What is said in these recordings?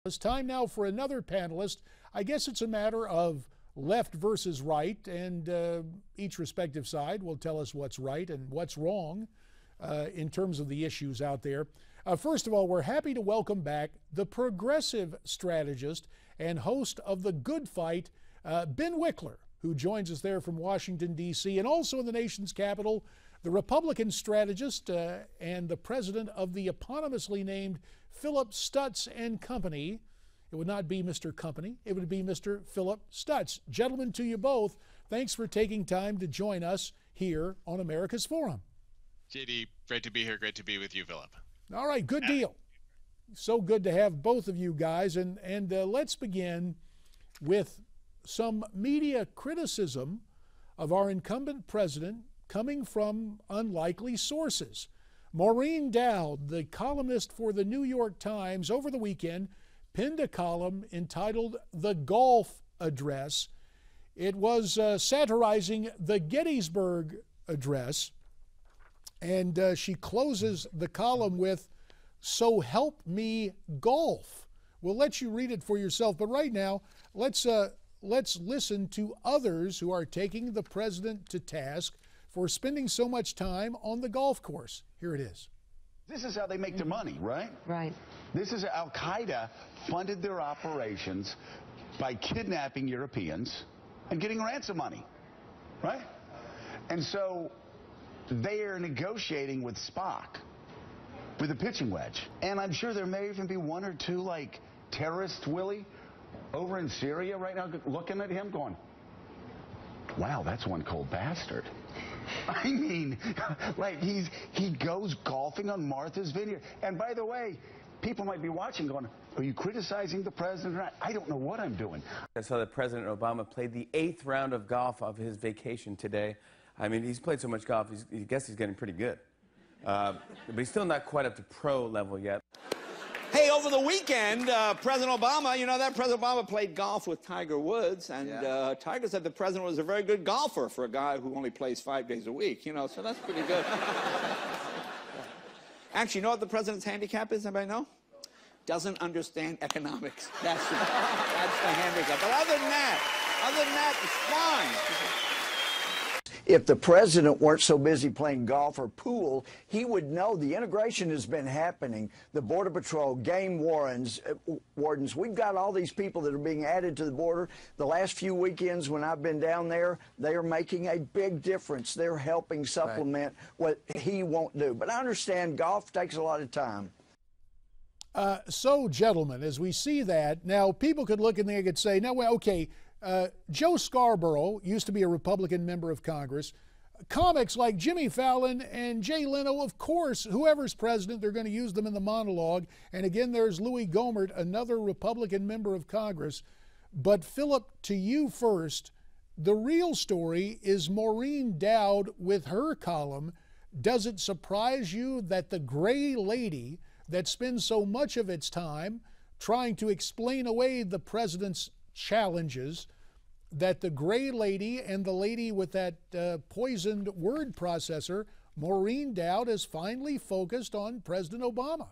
It's time now for another panelist. I guess it's a matter of left versus right, and each respective side will tell us what's right and what's wrong in terms of the issues out there. First of all, we're happy to welcome back the progressive strategist and host of The Good Fight, Ben Wikler, who joins us there from Washington, D.C., and also in the nation's capital, the Republican strategist and the president of the eponymously named Phillip, Stutts and Company. It would not be Mr. Company, it would be Mr. Phillip Stutts. Gentlemen, to you both, thanks for taking time to join us here on America's Forum. JD, great to be here. Great to be with you, Phillip. All right, good deal. So good to have both of you guys. And let's begin with some media criticism of our incumbent president coming from unlikely sources. Maureen Dowd, the columnist for the New York Times, over the weekend penned a column entitled The Golf Address. It was satirizing the Gettysburg Address, and she closes the column with, "So help me golf." We'll let you read it for yourself, but right now let's listen to others who are taking the president to task for spending so much time on the golf course. Here it is. This is how they make their money, right? Right. This is Al Qaeda funded their operations by kidnapping Europeans and getting ransom money, right? And so they are negotiating with Spock with a pitching wedge. And I'm sure there may even be one or two, like, terrorists, Willie, over in Syria right now looking at him going, wow, that's one cold bastard. I mean, like, he goes golfing on Martha's Vineyard. And by the way, people might be watching going, are you criticizing the president or not? I don't know what I'm doing. I saw that President Obama played the 8th round of golf of his vacation today. I mean, he's played so much golf, I guess he's getting pretty good. But he's still not quite up to pro level yet. Hey, over the weekend, President Obama, you know that President Obama played golf with Tiger Woods, and Tiger said the president was a very good golfer for a guy who only plays 5 days a week, you know, so that's pretty good. Actually, you know what the president's handicap is? Anybody know? Doesn't understand economics. That's the handicap. But other than that, it's fun. If the president weren't so busy playing golf or pool, he would know the integration has been happening. The Border Patrol, game wardens, we've got all these people that are being added to the border. The last few weekends when I've been down there, they are making a big difference. They're helping supplement what he won't do. But I understand golf takes a lot of time. So, gentlemen, as we see that, now people could look and they could say, no, well, okay, Joe Scarborough used to be a Republican member of Congress. Comics like Jimmy Fallon and Jay Leno, of course, whoever's president, they're going to use them in the monologue. And again, there's Louis Gohmert, another Republican member of Congress. But Phillip, to you first, the real story is Maureen Dowd with her column. Does it surprise you that the gray lady that spends so much of its time trying to explain away the president's challenges, that the gray lady and the lady with that poisoned word processor, Maureen Dowd, is finally focused on President Obama?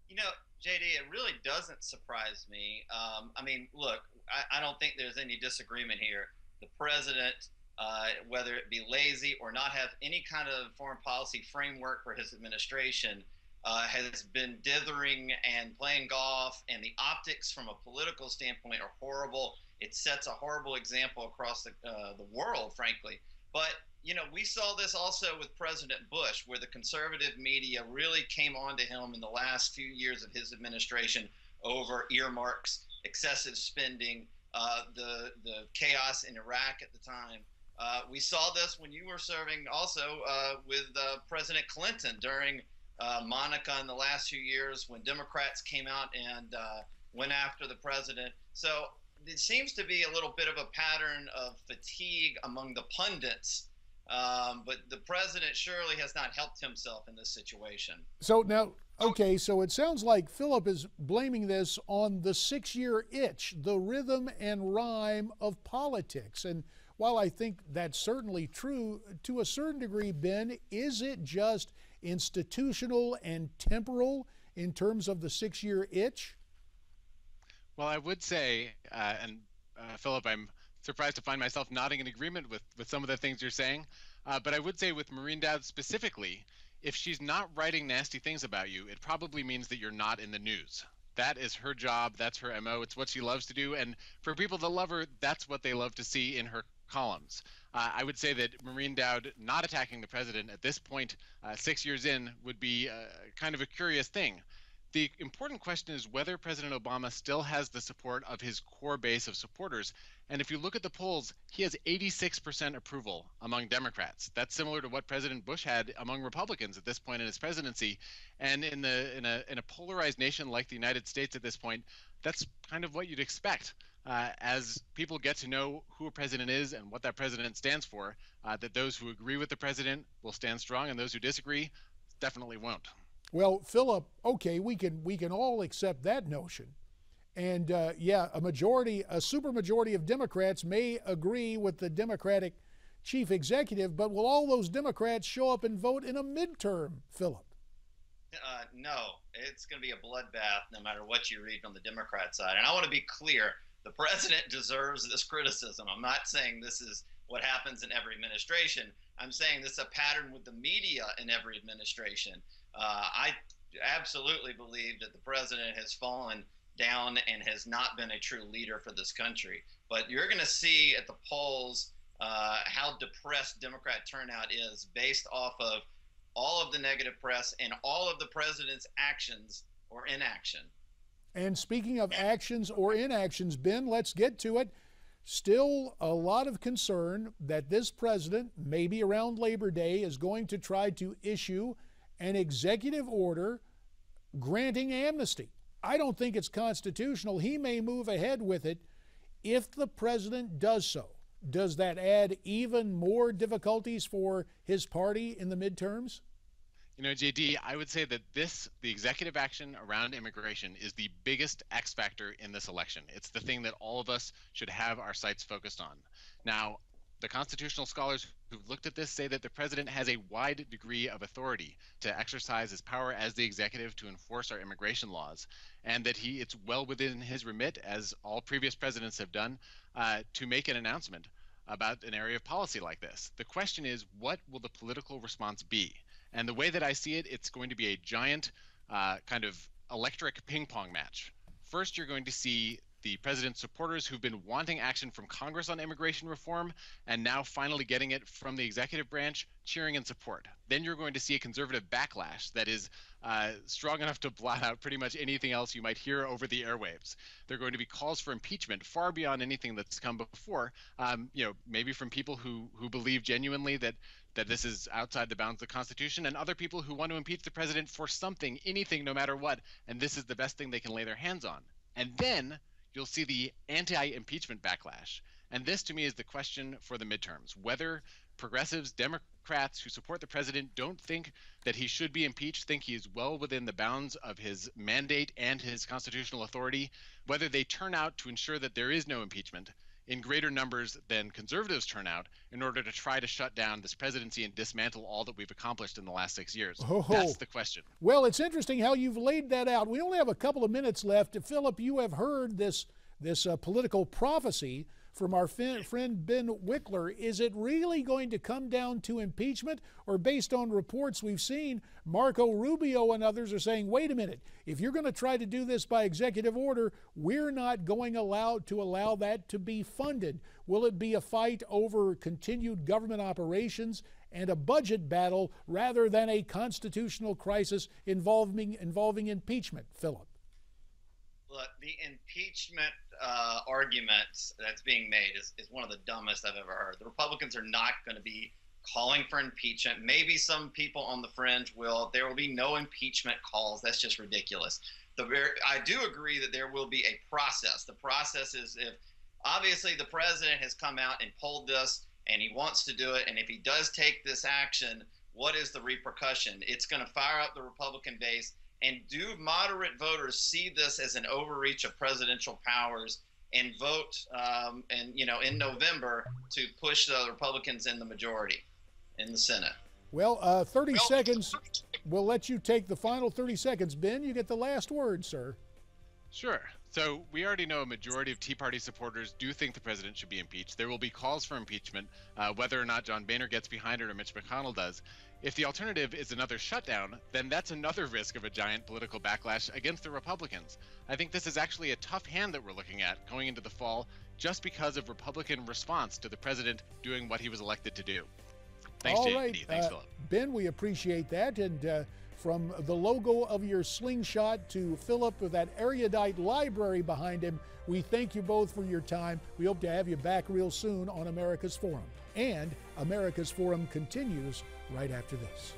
You know, JD, it really doesn't surprise me. I mean, look, I don't think there's any disagreement here. The president, whether it be lazy or not have any kind of foreign policy framework for his administration, has been dithering and playing golf, and the optics from a political standpoint are horrible. It sets a horrible example across the world, frankly. But, you know, we saw this also with President Bush, where the conservative media really came on to him in the last few years of his administration over earmarks, excessive spending, the chaos in Iraq at the time. We saw this when you were serving also with President Clinton during Monica in the last few years when Democrats came out and went after the president. So it seems to be a little bit of a pattern of fatigue among the pundits, but the president surely has not helped himself in this situation. So now, okay, so it sounds like Phillip is blaming this on the 6-year itch, the rhythm and rhyme of politics. And while I think that's certainly true, to a certain degree, Ben, is it just institutional and temporal in terms of the 6-year itch? Well, I would say, Philip, I'm surprised to find myself nodding in agreement with some of the things you're saying. But I would say with Maureen Dowd specifically, if she's not writing nasty things about you, it probably means that you're not in the news. That is her job. That's her MO. It's what she loves to do. And for people that love her, that's what they love to see in her columns. I would say that Maureen Dowd not attacking the president at this point, 6 years in, would be kind of a curious thing. The important question is whether President Obama still has the support of his core base of supporters. And if you look at the polls, he has 86% approval among Democrats. That's similar to what President Bush had among Republicans at this point in his presidency. And in a polarized nation like the United States at this point, that's kind of what you'd expect. As people get to know who a president is and what that president stands for, that those who agree with the president will stand strong and those who disagree definitely won't. Well, Philip, okay, we can all accept that notion. And yeah, a supermajority of Democrats may agree with the Democratic chief executive, but will all those Democrats show up and vote in a midterm, Philip? No, it's going to be a bloodbath no matter what you read on the Democrat side. And I want to be clear, the president deserves this criticism. I'm not saying this is what happens in every administration. I'm saying this is a pattern with the media in every administration. I absolutely believe that the president has fallen down and has not been a true leader for this country. But you're going to see at the polls how depressed Democrat turnout is based off of all of the negative press and all of the president's actions or inaction. And speaking of actions or inactions, Ben, let's get to it. Still a lot of concern that this president, maybe around Labor Day, is going to try to issue an executive order granting amnesty. I don't think it's constitutional. He may move ahead with it. If the president does so, does that add even more difficulties for his party in the midterms? You know, JD, I would say that the executive action around immigration is the biggest X factor in this election. It's the thing that all of us should have our sights focused on. Now, the constitutional scholars who've looked at this say that the president has a wide degree of authority to exercise his power as the executive to enforce our immigration laws, and that it's well within his remit, as all previous presidents have done, to make an announcement about an area of policy like this. The question is, what will the political response be? And the way that I see it, it's going to be a giant kind of electric ping pong match. First, you're going to see the president's supporters who've been wanting action from Congress on immigration reform and now finally getting it from the executive branch cheering in support. Then you're going to see a conservative backlash that is strong enough to blot out pretty much anything else you might hear over the airwaves. There are going to be calls for impeachment far beyond anything that's come before, maybe from people who believe genuinely that this is outside the bounds of the Constitution, and other people who want to impeach the president for something, anything, no matter what, and this is the best thing they can lay their hands on. And then you'll see the anti-impeachment backlash. And this, to me, is the question for the midterms, whether progressives, Democrats who support the president don't think that he should be impeached, think he is well within the bounds of his mandate and his constitutional authority, whether they turn out to ensure that there is no impeachment in greater numbers than conservatives turn out in order to try to shut down this presidency and dismantle all that we've accomplished in the last 6 years. That's the question. Well, it's interesting how you've laid that out. We only have a couple of minutes left. Philip, you have heard this political prophecy from our friend Ben Wikler. Is it really going to come down to impeachment? Or based on reports we've seen, Marco Rubio and others are saying, wait a minute, if you're going to try to do this by executive order, we're not going to allow that to be funded. Will it be a fight over continued government operations and a budget battle rather than a constitutional crisis involving impeachment, Philip? Look, the impeachment argument that's being made is one of the dumbest I've ever heard. The Republicans are not going to be calling for impeachment. Maybe some people on the fringe will. There will be no impeachment calls. That's just ridiculous. I do agree that there will be a process. The process is if obviously the president has come out and pulled this and he wants to do it, and if he does take this action, what is the repercussion? It's going to fire up the Republican base. And do moderate voters see this as an overreach of presidential powers and vote in November to push the Republicans in the majority in the Senate? Well, 30 seconds. We'll let you take the final 30 seconds. Ben, you get the last word, sir. Sure. So we already know a majority of Tea Party supporters do think the president should be impeached. There will be calls for impeachment, whether or not John Boehner gets behind it or Mitch McConnell does. If the alternative is another shutdown, then that's another risk of a giant political backlash against the Republicans. I think this is actually a tough hand that we're looking at going into the fall, just because of Republican response to the president doing what he was elected to do. Thanks, All JD. right. Thanks, Phillip. Ben, we appreciate that. And from the logo of your slingshot to Phillip with that erudite library behind him, we thank you both for your time. We hope to have you back real soon on America's Forum. And America's Forum continues right after this.